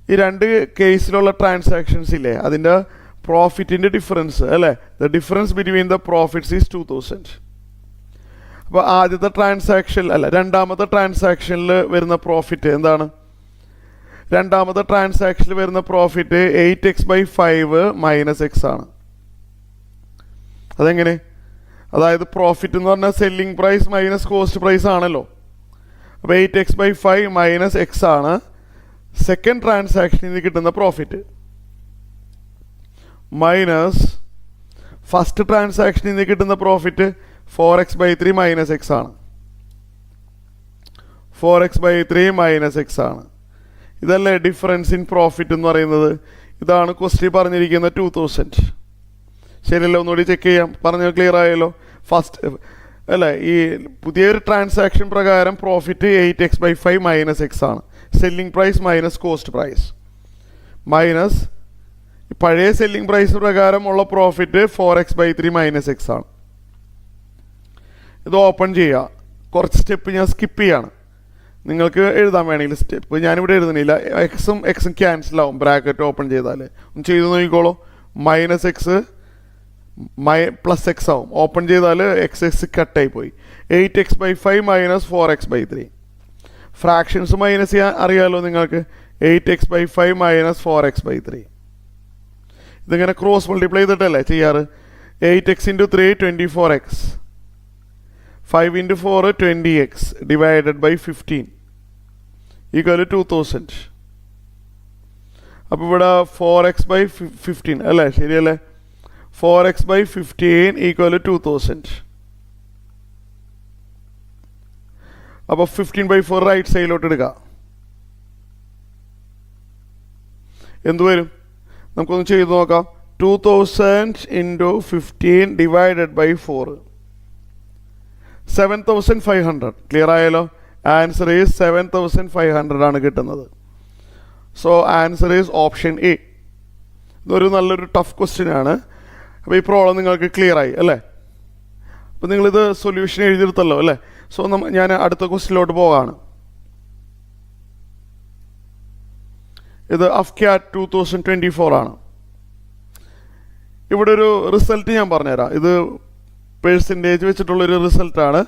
ഈ രണ്ട് കേസിലുള്ള ട്രാൻസാക്ഷൻസ് ഇല്ലേ, അതിൻ്റെ പ്രോഫിറ്റിൻ്റെ ഡിഫറൻസ് അല്ലേ, the difference between the profits is 2000. അപ്പോൾ ആദ്യത്തെ ട്രാൻസാക്ഷൻ രണ്ടാമത്തെ ട്രാൻസാക്ഷനിൽ വരുന്ന പ്രോഫിറ്റ് എന്താണ്? രണ്ടാമത്തെ ട്രാൻസാക്ഷനിൽ വരുന്ന പ്രോഫിറ്റ് 8x/5 മൈനസ് എക്സ് ആണ്. അതെങ്ങനെ? അതായത് പ്രോഫിറ്റ് എന്ന് പറഞ്ഞാൽ selling price minus cost price ആണല്ലോ. അപ്പോൾ 8x/5 മൈനസ് എക്സ് ആണ് സെക്കൻഡ് ട്രാൻസാക്ഷനിൽ നിന്ന് കിട്ടുന്ന പ്രോഫിറ്റ്, മൈനസ് ഫസ്റ്റ് ട്രാൻസാക്ഷനിൽ നിന്ന് കിട്ടുന്ന പ്രോഫിറ്റ് 4x/3 മൈനസ് എക്സ് ആണ്. 4x/3 മൈനസ് എക്സ് ആണ്. ഇതല്ലേ ഡിഫറൻസ് ഇൻ പ്രോഫിറ്റ് എന്ന് പറയുന്നത്? ഇതാണ് ക്വസ്റ്റ്യൻ പറഞ്ഞിരിക്കുന്ന 2000. ശരിയല്ലോ? ഒന്നുകൂടി ചെക്ക് ചെയ്യാം. പറഞ്ഞത് ക്ലിയർ ആയല്ലോ? ഫസ്റ്റ് അല്ലേ, ഈ പുതിയൊരു ട്രാൻസാക്ഷൻ പ്രകാരം പ്രോഫിറ്റ് 8x/5 മൈനസ് എക്സ് ആണ്. Selling price minus cost price minus പഴയ സെല്ലിംഗ് പ്രൈസ് പ്രകാരം ഉള്ള പ്രോഫിറ്റ് 4x/3 മൈനസ് എക്സ് ആണ്. ഇത് ഓപ്പൺ ചെയ്യുക. കുറച്ച് സ്റ്റെപ്പ് ഞാൻ സ്കിപ്പ് ചെയ്യാണ്. നിങ്ങൾക്ക് എഴുതാൻ വേണമെങ്കിൽ സ്റ്റെപ്പ് ഞാനിവിടെ എഴുതുന്നില്ല. എക്സും ക്യാൻസൽ ആവും ബ്രാക്കറ്റ് ഓപ്പൺ ചെയ്താൽ. ഒന്ന് ചെയ്ത് നോക്കിക്കോളൂ. മൈനസ് എക്സ് പ്ലസ് എക്സ് ആവും. ഓപ്പൺ ചെയ്താൽ എക്സ് കട്ടായി പോയി. 8x/5 minus 4x/3. Fractions minus ചെയ്യാൻ അറിയാമല്ലോ നിങ്ങൾക്ക്. 8x/5 minus 4x/3. ഇതിങ്ങനെ ക്രോസ് മൾട്ടിപ്ലൈ ചെയ്തിട്ടല്ലേ ചെയ്യാറ്? 8x × 3 24x, 5 × 4 20x divided by 15 equal 2000. അപ്പോൾ ഇവിടെ 4x/15 അല്ലേ? ശരിയല്ലേ? 4x/15 equal 2000. അപ്പോൾ 15/4 റൈറ്റ് സൈഡിലോട്ട് എടുക്കുക. എന്ത് വരും? നമുക്കൊന്ന് ചെയ്ത് നോക്കാം. 2000 × 15 ഡിവൈഡഡ് ബൈ 4 7500. ക്ലിയർ ആയല്ലോ? ആൻസർ ഈസ് 7500 ആണ് കിട്ടുന്നത്. So answer is option A. ഇതൊരു നല്ലൊരു ടഫ് ക്വസ്റ്റ്യൻ ആണ്. അപ്പോൾ ഈ പ്രോബ്ലം നിങ്ങൾക്ക് ക്ലിയർ ആയി അല്ലേ? അപ്പോൾ നിങ്ങളിത് സൊല്യൂഷൻ എഴുതിയെടുത്തല്ലോ അല്ലേ? സോ ഞാൻ അടുത്ത ക്വസ്റ്റ്യനിലോട്ട് പോകാണ്. ഇത് അഫ്ക്യാറ്റ് 2024 ആണ്. ഇവിടെ ഒരു റിസൾട്ട് ഞാൻ പറഞ്ഞുതരാം. ഇത് പെർസെൻറ്റേജ് വെച്ചിട്ടുള്ളൊരു റിസൾട്ടാണ്.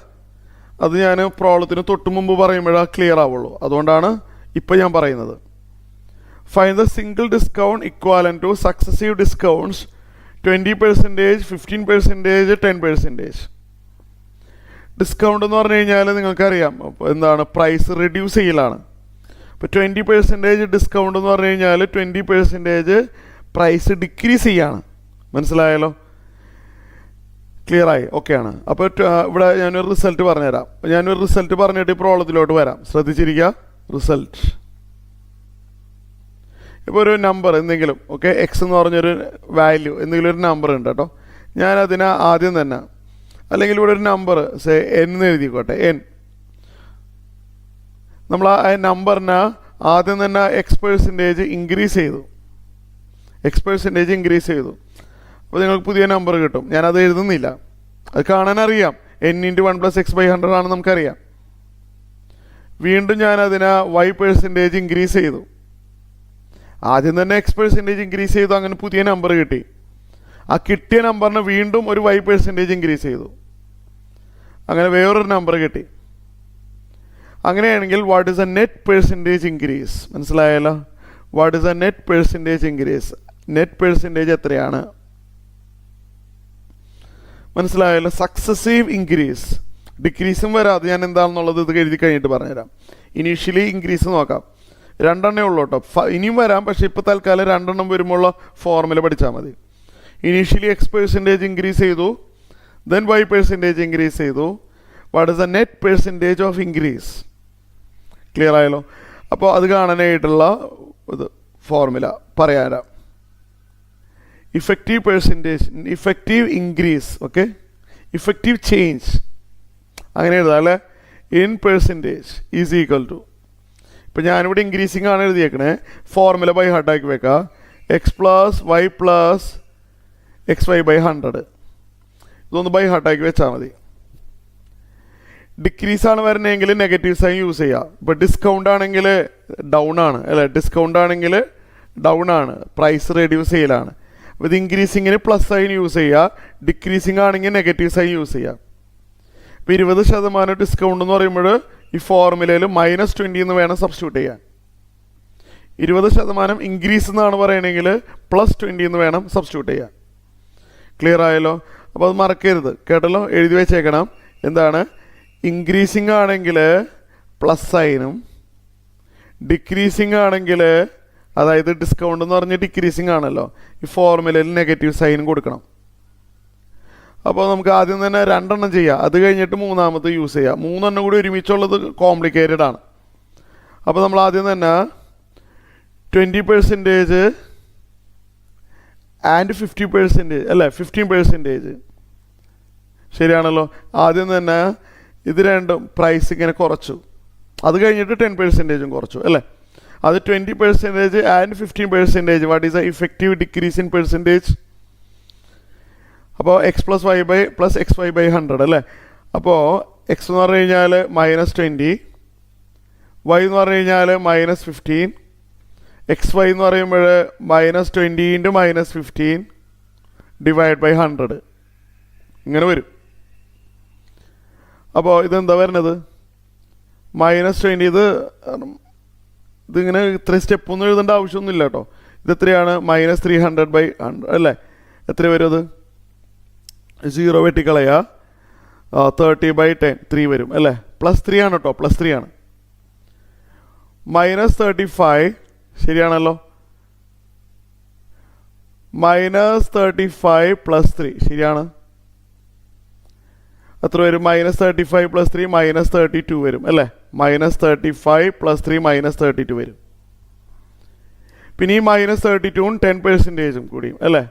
അത് ഞാൻ പ്രോബ്ലത്തിന് തൊട്ട് മുമ്പ് പറയുമ്പോഴാണ് ക്ലിയർ ആവുള്ളൂ. അതുകൊണ്ടാണ് ഇപ്പം ഞാൻ പറയുന്നത്. Find the single discount equivalent to successive discounts 20%, 15%, 10%. Discount എന്ന് പറഞ്ഞു കഴിഞ്ഞാൽ നിങ്ങൾക്കറിയാം എന്താണ്? പ്രൈസ് റെഡ്യൂസ് ചെയ്യലാണ്. ഇപ്പോൾ 20% ഡിസ്കൗണ്ട് എന്ന് പറഞ്ഞു കഴിഞ്ഞാൽ 20% പ്രൈസ് ഡിക്രീസ് ചെയ്യാണ്. മനസ്സിലായല്ലോ? ക്ലിയർ ആയി? ഓക്കെയാണ്. അപ്പോൾ ഇവിടെ ഞാനൊരു റിസൾട്ട് പറഞ്ഞുതരാം. ഞാനൊരു റിസൾട്ട് പറഞ്ഞിട്ട് ഈ പ്രോബ്ലത്തിലോട്ട് വരാം. ശ്രദ്ധിച്ചിരിക്കുക. റിസൾട്ട് ഇപ്പോൾ ഒരു നമ്പർ എന്തെങ്കിലും, ഓക്കെ, എക്സ് എന്ന് പറഞ്ഞൊരു വാല്യൂ എന്തെങ്കിലും ഒരു നമ്പർ ഉണ്ട് കേട്ടോ. ഞാനതിനെ ആദ്യം തന്നെ, അല്ലെങ്കിൽ ഇവിടെ ഒരു നമ്പർ സേ എൻ എന്ന് എഴുതിക്കോട്ടെ. എൻ. നമ്മൾ ആ നമ്പറിനെ ആദ്യം തന്നെ X% ഇൻക്രീസ് ചെയ്തു. X% ഇൻക്രീസ് ചെയ്തു. അപ്പോൾ നിങ്ങൾക്ക് പുതിയ നമ്പർ കിട്ടും. ഞാനത് എഴുതുന്നില്ല. അത് കാണാനറിയാം. n × 1 + x/100 ആണെന്ന് നമുക്കറിയാം. വീണ്ടും ഞാനതിനെ Y% ഇൻക്രീസ് ചെയ്തു. ആദ്യം തന്നെ X% ഇൻക്രീസ് ചെയ്തു. അങ്ങനെ പുതിയ നമ്പർ കിട്ടി. ആ കിട്ടിയ നമ്പറിന് വീണ്ടും ഒരു Y% ഇൻക്രീസ് ചെയ്തു. അങ്ങനെ വേറൊരു നമ്പർ കിട്ടി. അങ്ങനെയാണെങ്കിൽ what is a net percentage increase? മനസ്സിലായല്ലോ? What is a net percentage increase? Net percentage എത്രയാണ്? മനസ്സിലായല്ലോ? Successive increase. ഡിക്രീസും വരാം. അത് ഞാൻ എന്താണെന്നുള്ളത് ഇത് എഴുതി കഴിഞ്ഞിട്ട് പറഞ്ഞുതരാം. ഇനീഷ്യലി ഇൻക്രീസ് നോക്കാം. 2 എണ്ണേ ഉള്ളൂ കേട്ടോ. ഇനിയും വരാം. പക്ഷേ ഇപ്പോൾ തൽക്കാലം 2 എണ്ണം വരുമ്പോൾ ഫോർമുല പഠിച്ചാൽ മതി. ഇനീഷ്യലി X% ഇൻക്രീസ് ചെയ്തു. ദെൻ Y% ഇൻക്രീസ് ചെയ്തു. What is the net percentage of increase? Clear ആയല്ലോ? അപ്പോൾ അത് കാണാനായിട്ടുള്ള ഇത് ഫോർമുല പറയാം. Effective percentage, effective increase, okay, effective change അങ്ങനെ എഴുതാം അല്ലേ? In percentage is equal to, ഇപ്പം ഞാനിവിടെ ഇൻക്രീസിങ് ആണ് എഴുതിയേക്കണേ. ഫോർമുല ബൈ ഹാർട്ടാക്കി വെക്കാം. x + y + xy/100. ഇതൊന്ന് ബൈ ഹാർട്ടാക്കി വെച്ചാൽ മതി. ഡിക്രീസ് ആണ് വരണമെങ്കിൽ നെഗറ്റീവ് സൈൻ യൂസ് ചെയ്യുക. ഇപ്പോൾ ഡിസ്കൗണ്ട് ആണെങ്കിൽ ഡൗൺ ആണ് അല്ലേ, ഡിസ്കൗണ്ട് ആണെങ്കിൽ ഡൗൺ ആണ്, പ്രൈസ് റെഡ്യൂസ് ചെയ്യലാണ്. അപ്പോൾ ഇത് ഇൻക്രീസിങ്ങിന് പ്ലസ് സൈൻ യൂസ് ചെയ്യുക, ഡിക്രീസിങ് ആണെങ്കിൽ നെഗറ്റീവ് സൈൻ യൂസ് ചെയ്യുക. ഇപ്പോൾ 20% ഡിസ്കൗണ്ട് എന്ന് പറയുമ്പോൾ ഈ ഫോർമുലയിൽ -20 എന്ന് വേണം സബ്സ്റ്റിറ്റ്യൂട്ട് ചെയ്യാൻ. 20% ഇൻക്രീസ് എന്നാണ് പറയണമെങ്കിൽ +20 എന്ന് വേണം സബ്സ്റ്റിറ്റ്യൂട്ട് ചെയ്യാൻ. ക്ലിയർ ആയല്ലോ? അപ്പോൾ അത് മറക്കരുത് കേട്ടല്ലോ, എഴുതി വെച്ചേക്കണം. എന്താണ്? ഇൻക്രീസിങ് ആണെങ്കിൽ പ്ലസ് സൈനും, ഡിക്രീസിങ് ആണെങ്കിൽ, അതായത് ഡിസ്കൗണ്ട് എന്ന് പറഞ്ഞാൽ ഡിക്രീസിങ് ആണല്ലോ, ഈ ഫോർമുലയിൽ നെഗറ്റീവ് സൈൻ കൊടുക്കണം. അപ്പോൾ നമുക്ക് ആദ്യം തന്നെ 2 എണ്ണം ചെയ്യാം, അത് കഴിഞ്ഞിട്ട് 3ാമത്തെ യൂസ് ചെയ്യാം. 3 എണ്ണം കൂടി ഒരുമിച്ചുള്ളത് കോംപ്ലിക്കേറ്റഡ് ആണ്. അപ്പോൾ നമ്മൾ ആദ്യം തന്നെ 20% ആൻഡ് 50% അല്ലേ, 15%. ശരിയാണല്ലോ? ആദ്യം തന്നെ ഇത് രണ്ടും പ്രൈസ് ഇങ്ങനെ കുറച്ചു, അത് കഴിഞ്ഞിട്ട് 10% കുറച്ചു അല്ലേ. അത് 20% and 15%. What is the effective decrease in percentage? അപ്പോൾ x+y/100 അല്ലേ. അപ്പോൾ x എന്ന് പറഞ്ഞു കഴിഞ്ഞാൽ -20, y എന്ന് പറഞ്ഞു കഴിഞ്ഞാൽ -15, xy എന്ന് പറയുമ്പോൾ -20 × -15 / 100 ഇങ്ങനെ വരും. അപ്പോൾ ഇതെന്താ വരുന്നത്? -20. ഇതിങ്ങനെ ഇത്രയും സ്റ്റെപ്പൊന്നും എഴുതേണ്ട ആവശ്യമൊന്നുമില്ല കേട്ടോ. ഇത് എത്രയാണ്? -300/100 അല്ലേ. എത്ര വരും അത്? 0 വെട്ടിക്കളയുക, 30/10 3 വരും അല്ലേ. +3 ആണ് കേട്ടോ, +3 ആണ്. -35 ശരിയാണല്ലോ. -35 + 3 ശരിയാണ്. എത്ര വരും? -35 + 3 -32 വരും അല്ലേ. -35 + 3 -32 വരും. പിന്നെ ഈ -32 10% കൂടിയും അല്ലേ.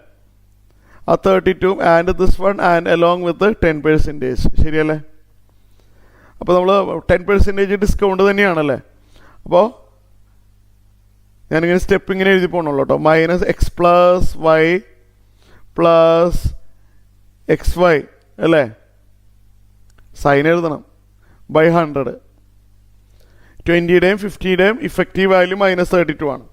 ആ 32 and this one and along with 10% ശരിയല്ലേ. അപ്പോൾ നമ്മൾ 10% ഡിസ്കൗണ്ട് തന്നെയാണല്ലേ. അപ്പോൾ ഞാനിങ്ങനെ സ്റ്റെപ്പ് ഇങ്ങനെ എഴുതി പോകണുള്ളൂ കേട്ടോ. -x+y + xy അല്ലേ, സൈൻ എഴുതണം, /100. 20യുടെയും 50യുടെയും ഇഫക്റ്റീവ് വാല്യൂ -32 ആണ്.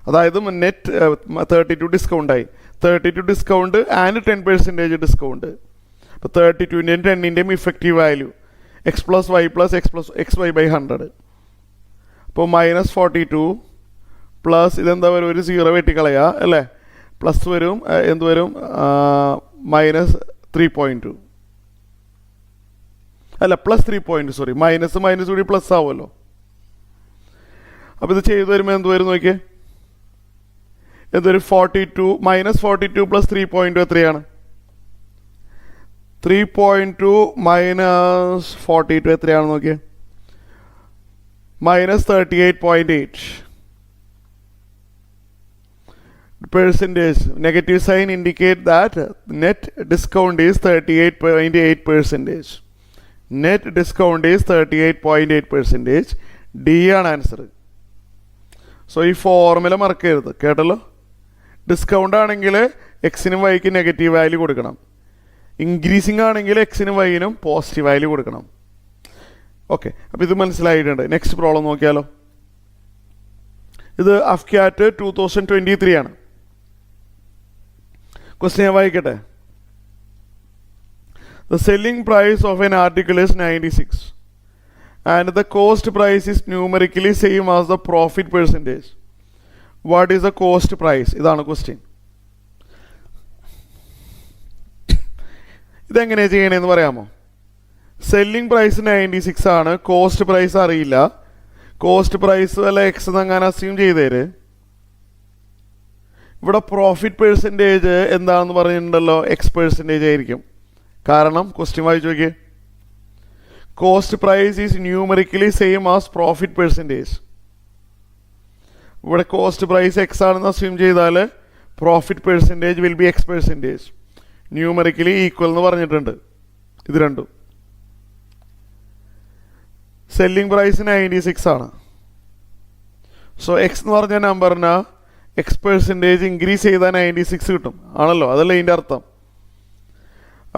അതായത് നെറ്റ് 32 ഡിസ്കൗണ്ടായി. 32 discount and 10% discount. അപ്പോൾ 32ൻ്റെയും 10ൻ്റെയും ഇഫക്റ്റീവ് വാല്യൂ x+y + xy/100. അപ്പോൾ -42 പ്ലസ് ഇതെന്താ വരും? ഒരു 0 വെട്ടിക്കളയുക അല്ലേ. പ്ലസ് വരും, എന്ത് വരും? -3.2 അല്ല, +3. സോറി, മൈനസ് കൂടി പ്ലസ് ആവുമല്ലോ. അപ്പോൾ ഇത് ചെയ്തു വരുമ്പോൾ എന്ത് വരും നോക്കിയേ? എന്തൊരു 42 -42 + 3.2 എത്രയാണ്? 3.2 - 42 എത്രയാണെന്ന് നോക്കിയേ? -38.8. Percentage negative sign indicate that net discount is 38.8%. Net discount is 38.8%. D ആണ് ആൻസർ. സോ ഈ ഫോർമുല മറക്കരുത് കേട്ടല്ലോ. ഡിസ്കൗണ്ട് ആണെങ്കിൽ എക്സിനും വൈക്കും നെഗറ്റീവ് വാല്യൂ കൊടുക്കണം, ഇൻക്രീസിങ് ആണെങ്കിൽ എക്സിനും വൈനും പോസിറ്റീവ് വാല്യൂ കൊടുക്കണം. ഓക്കെ, അപ്പോൾ ഇത് മനസ്സിലായിട്ടുണ്ട്. നെക്സ്റ്റ് പ്രോബ്ലം നോക്കിയാലോ. ഇത് അഫ്ക്യാറ്റ് 2023 ആണ്. ക്വസ്റ്റ്യൻ ഞാൻ വായിക്കട്ടെ. The selling price of an article is 96 and the cost price is numerically same as the profit percentage. What is the cost price? ഇതാണ് ക്വസ്റ്റ്യൻ. ഇതെങ്ങനെയാണ് ചെയ്യണമെന്ന് പറയാമോ? സെല്ലിംഗ് പ്രൈസ് 96 ആണ്, കോസ്റ്റ് പ്രൈസ് അറിയില്ല. കോസ്റ്റ് പ്രൈസ് വല്ല X എന്നങ്ങനെ assume ചെയ്തേര്. ഇവിടെ profit percentage എന്താണെന്ന് പറഞ്ഞിട്ടുണ്ടല്ലോ, X% ആയിരിക്കും. കാരണം ക്വസ്റ്റ്യൻ വായിച്ചു നോക്കിയേ. Cost price is numerically same as profit percentage. ഇവിടെ കോസ്റ്റ് പ്രൈസ് എക്സ് ആണെന്ന് അസ്യൂം ചെയ്താൽ profit percentage will be X%. Numerically equal എന്ന് പറഞ്ഞിട്ടുണ്ട് ഇത് രണ്ടും. സെല്ലിംഗ് പ്രൈസ് 96 ആണ്. സോ എക്സ് എന്ന് പറഞ്ഞ നമ്പറിന് X% ഇൻക്രീസ് ചെയ്താൽ 96 കിട്ടും ആണല്ലോ, അതല്ലേ ഇതിൻ്റെ അർത്ഥം.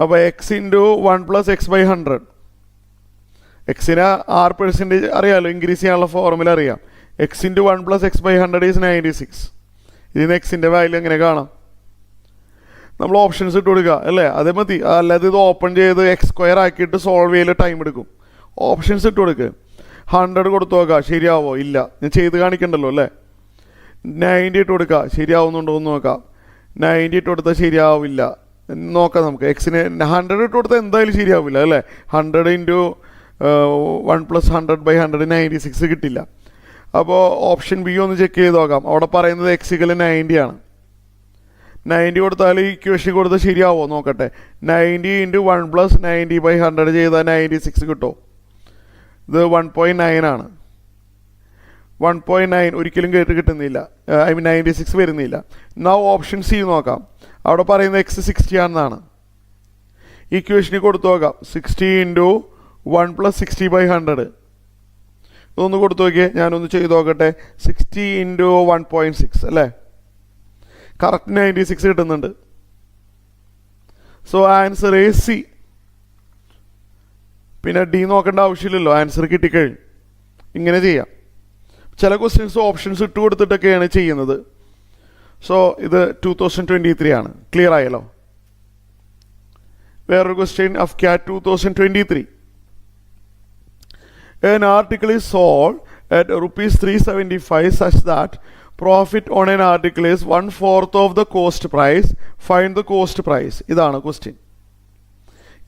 അപ്പോൾ x × 1 + x/100 എക്സിന് 6% അറിയാമല്ലോ, ഇൻക്രീസ് ചെയ്യാനുള്ള ഫോർമുല അറിയാം. X into 1 + x/100 is 96. ഇതിന് എക്സിൻ്റെ വാല്യൂ എങ്ങനെ കാണാം? നമ്മൾ ഓപ്ഷൻസ് ഇട്ട് കൊടുക്കുക അല്ലേ, അതേ മതി. അല്ലാതെ ഇത് ഓപ്പൺ ചെയ്ത് x² ആക്കിയിട്ട് സോൾവ് ചെയ്യൽ ടൈം എടുക്കും. ഓപ്ഷൻസ് ഇട്ട് കൊടുക്കുക. 100 കൊടുത്തു നോക്കുക, ശരിയാവോ? ഇല്ല. ഞാൻ ചെയ്ത് കാണിക്കണ്ടല്ലോ അല്ലേ. 90 ഇട്ട് കൊടുക്കുക, ശരിയാവുന്നുണ്ടോ എന്ന് നോക്കാം. 90 ഇട്ട് കൊടുത്താൽ ശരിയാവില്ല, നോക്കാം നമുക്ക്. എക്സിന് 100 ഇട്ട് കൊടുത്താൽ എന്തായാലും ശരിയാവില്ല അല്ലേ. 100 ഇൻറ്റു 1 + 100/100 96 കിട്ടില്ല. അപ്പോൾ ഓപ്ഷൻ ബി ഒന്ന് ചെക്ക് ചെയ്ത് നോക്കാം. അവിടെ പറയുന്നത് x = 90 ആണ്. 90 കൊടുത്താൽ ഈ ഇക്വേഷൻ കൊടുത്താൽ ശരിയാവോ നോക്കട്ടെ. 90 × 1 + 90/100 ചെയ്താൽ 96 കിട്ടുമോ? ഇത് 1.9 ആണ്. 1.9 ഒരിക്കലും കിട്ടുന്നില്ല. 96 വരുന്നില്ല. നൗ ഓപ്ഷൻ സി നോക്കാം. അവിടെ പറയുന്നത് x 60 ആണെന്നാണ്. ഇക്വേഷനിൽ കൊടുത്തു നോക്കാം. 60 × 1 + 60/100 ഇതൊന്ന് കൊടുത്തു നോക്കിയേ. ഞാനൊന്ന് ചെയ്ത് നോക്കട്ടെ. 60 × 1.6 അല്ലേ, കറക്റ്റ് 96 കിട്ടുന്നുണ്ട്. So answer is C. പിന്നെ ഡി നോക്കേണ്ട ആവശ്യമില്ലല്ലോ, ആൻസർ കിട്ടിക്കഴിഞ്ഞു. ഇങ്ങനെ ചെയ്യാം. ചില ക്വസ്റ്റ്യൻസ് ഓപ്ഷൻസ് ഇട്ട് കൊടുത്തിട്ടൊക്കെയാണ് ചെയ്യുന്നത്. സോ ഇത് 2023 ആണ്. ക്ലിയർ ആയല്ലോ. വേറൊരു question of cat 2023. An article is sold at rupees 375 such that profit on an article is 1/4 of the cost price. Find the cost price. ഇതാണ് ക്വസ്റ്റ്യൻ.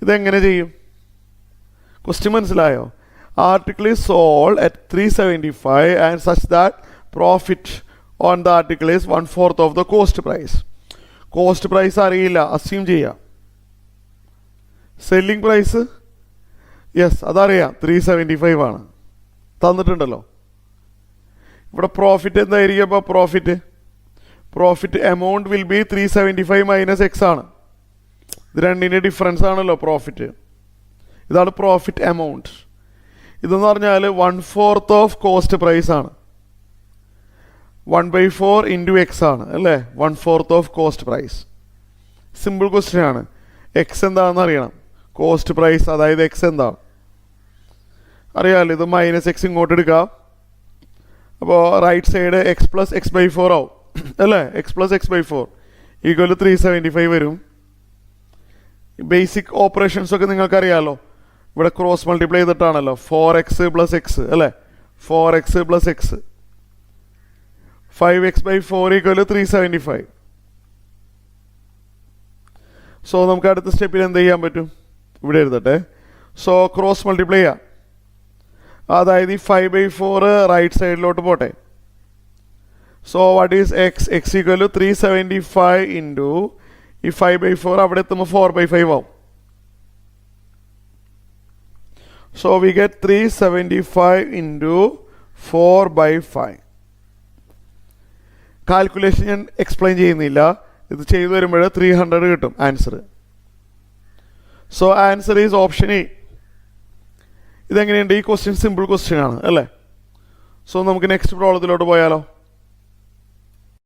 ഇതെങ്ങനെ ചെയ്യും? ക്വസ്റ്റ്യൻ മനസ്സിലായോ? Article is sold at 375 and such that profit on the article is 1/4 of the cost price. Cost price അറിയില്ല, assume ചെയ്യാം. Selling price yes അതറിയാം, 375 ആണ്, തന്നിട്ടുണ്ടല്ലോ. ഇവിടെ പ്രോഫിറ്റ് എന്തായിരിക്കും? അപ്പോൾ profit amount will be 375 - x ആണ്. ഇത് രണ്ടിൻ്റെ ഡിഫറൻസ് ആണല്ലോ പ്രോഫിറ്റ്. ഇതാണ് പ്രോഫിറ്റ് എമൗണ്ട്. ഇതെന്ന് പറഞ്ഞാൽ 1/4 ഓഫ് കോസ്റ്റ് പ്രൈസ് ആണ്. 1/4 × x ആണ് അല്ലേ, 1/4 of cost price. Simple question ആണ്. എക്സ് എന്താണെന്ന് അറിയണം. കോസ്റ്റ് പ്രൈസ് അതായത് എക്സ് എന്താണ് അറിയാമല്ലോ. ഇത് -x ഇങ്ങോട്ട് എടുക്കാം. അപ്പോൾ റൈറ്റ് സൈഡ് x + x/4 ആവും അല്ലേ. x + x/4 = 375 വരും. ബേസിക് ഓപ്പറേഷൻസ് ഒക്കെ നിങ്ങൾക്കറിയാമല്ലോ. ഇവിടെ ക്രോസ് മൾട്ടിപ്ലൈ ചെയ്തിട്ടാണല്ലോ. 4x + x അല്ലേ, 4x + x 5x/4 = 375. സോ നമുക്ക് അടുത്ത സ്റ്റെപ്പിൽ എന്ത് ചെയ്യാൻ പറ്റും? ഇവിടെ എഴുതട്ടെ. സോ ക്രോസ് മൾട്ടിപ്ലൈ ചെയ്യാം. അതായത് ഈ 5/4 റൈറ്റ് സൈഡിലോട്ട് പോട്ടെ. So what is x? x = 375 into ഈ 5/4 അവിടെ എത്തുമ്പോൾ 4/5 ആവും. So we get 375 into 4/5. Calculation ഞാൻ എക്സ്പ്ലെയിൻ ചെയ്യുന്നില്ല. ഇത് ചെയ്തു വരുമ്പോൾ 300 കിട്ടും answer. So answer is option A. ഇതെങ്ങനെയുണ്ട്? ഈ ക്വസ്റ്റ്യൻ സിമ്പിൾ ക്വസ്റ്റ്യൻ ആണ് അല്ലേ. സോ നമുക്ക് നെക്സ്റ്റ് പ്രോബ്ലത്തിലോട്ട് പോയാലോ.